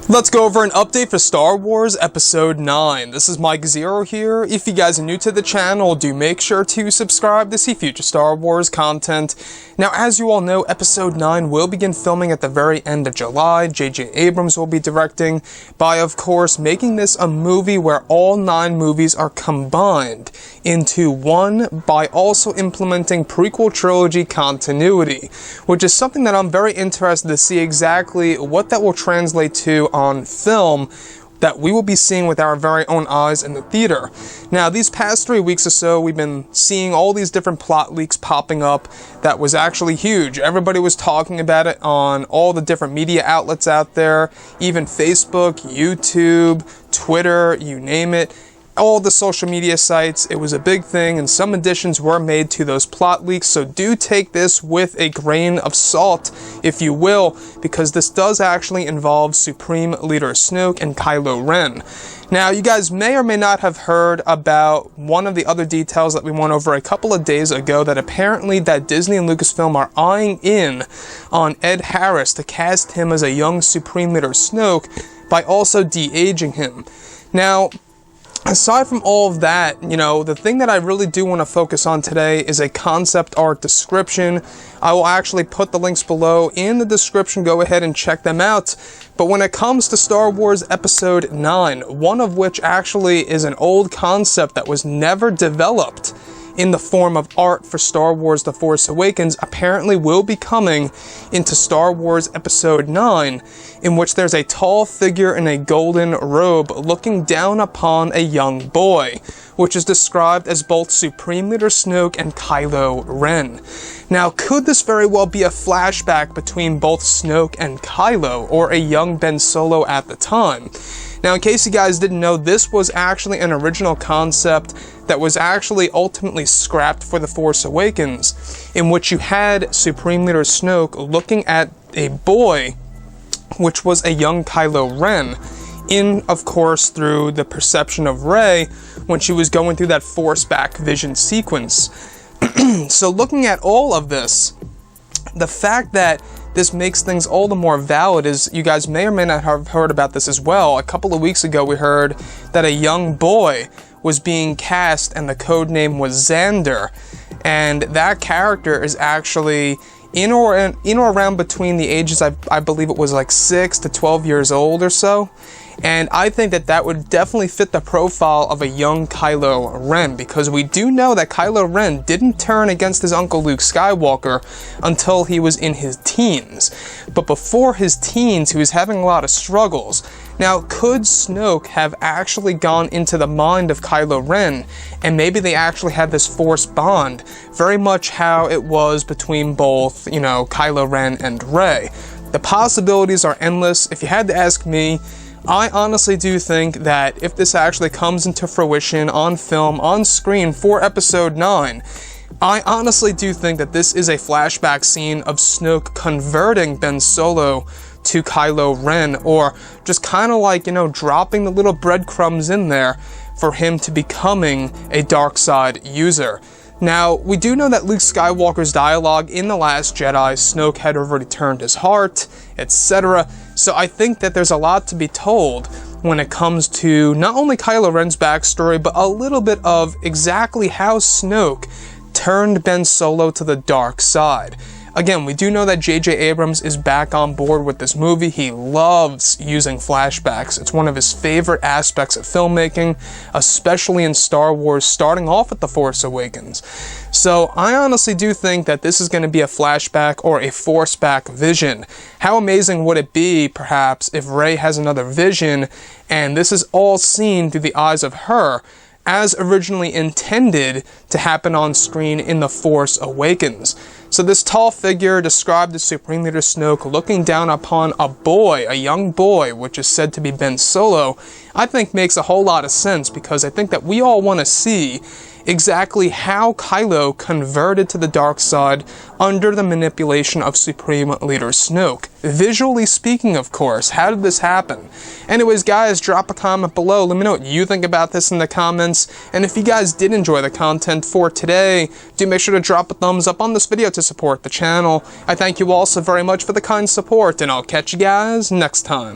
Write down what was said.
Let's go over an update for Star Wars Episode 9. This is Mike Zero here. If you guys are new to the channel, do make sure to subscribe to see future Star Wars content. Now, as you all know, Episode 9 will begin filming at the very end of July. J.J. Abrams will be directing by, of course, making this a movie where all 9 movies are combined into one by also implementing prequel trilogy continuity, which is something that I'm very interested to see exactly what that will translate to on film that we will be seeing with our very own eyes in the theater. Now, these past 3 weeks or so, we've been seeing all these different plot leaks popping up that was actually huge. Everybody was talking about it on all the different media outlets out there, even Facebook, YouTube, Twitter, you name it. All the social media sites, it was a big thing, and some additions were made to those plot leaks, so do take this with a grain of salt, if you will, because this does actually involve Supreme Leader Snoke and Kylo Ren. Now, you guys may or may not have heard about one of the other details that we went over a couple of days ago, that apparently that Disney and Lucasfilm are eyeing in on Ed Harris to cast him as a young Supreme Leader Snoke by also de-aging him. Now, aside from all of that, the thing that I really do want to focus on today is a concept art description. I will actually put the links below in the description. Go ahead and check them out. But when it comes to Star Wars Episode 9, one of which actually is an old concept that was never developed in the form of art for Star Wars The Force Awakens, apparently will be coming into Star Wars Episode 9, in which there's a tall figure in a golden robe looking down upon a young boy, which is described as both Supreme Leader Snoke and Kylo Ren. Now, could this very well be a flashback between both Snoke and Kylo, or a young Ben Solo at the time? Now, in case you guys didn't know, this was actually an original concept that was actually ultimately scrapped for The Force Awakens, in which you had Supreme Leader Snoke looking at a boy, which was a young Kylo Ren, of course, through the perception of Rey when she was going through that Force-back vision sequence. So looking at all of this, the fact that this makes things all the more valid is, you guys may or may not have heard about this as well. A couple of weeks ago, we heard that a young boy was being cast and the code name was Xander. And that character is actually in or around between the ages, I believe it was like 6 to 12 years old or so. And I think that that would definitely fit the profile of a young Kylo Ren, because we do know that Kylo Ren didn't turn against his uncle Luke Skywalker until he was in his teens. But before his teens, he was having a lot of struggles. Now, could Snoke have actually gone into the mind of Kylo Ren, and maybe they actually had this Force bond, very much how it was between both, Kylo Ren and Rey? The possibilities are endless. If you had to ask me, I honestly do think that if this actually comes into fruition on film, on screen for Episode 9, I honestly do think that this is a flashback scene of Snoke converting Ben Solo to Kylo Ren, or just kind of like, dropping the little breadcrumbs in there for him to becoming a dark side user. Now, we do know that Luke Skywalker's dialogue in The Last Jedi, Snoke had already turned his heart, etc. So I think that there's a lot to be told when it comes to not only Kylo Ren's backstory, but a little bit of exactly how Snoke turned Ben Solo to the dark side. Again, we do know that J.J. Abrams is back on board with this movie. He loves using flashbacks. It's one of his favorite aspects of filmmaking, especially in Star Wars, starting off with The Force Awakens. So I honestly do think that this is going to be a flashback or a Force-back vision. How amazing would it be, perhaps, if Rey has another vision, and this is all seen through the eyes of her, as originally intended to happen on screen in The Force Awakens. So this tall figure, described as Supreme Leader Snoke, looking down upon a boy, a young boy, which is said to be Ben Solo, I think makes a whole lot of sense, because I think that we all want to see exactly how Kylo converted to the dark side under the manipulation of Supreme Leader Snoke. Visually speaking, of course, how did this happen? Anyways, guys, drop a comment below. Let me know what you think about this in the comments. And if you guys did enjoy the content for today, do make sure to drop a thumbs up on this video to support the channel. I thank you all so very much for the kind support, and I'll catch you guys next time.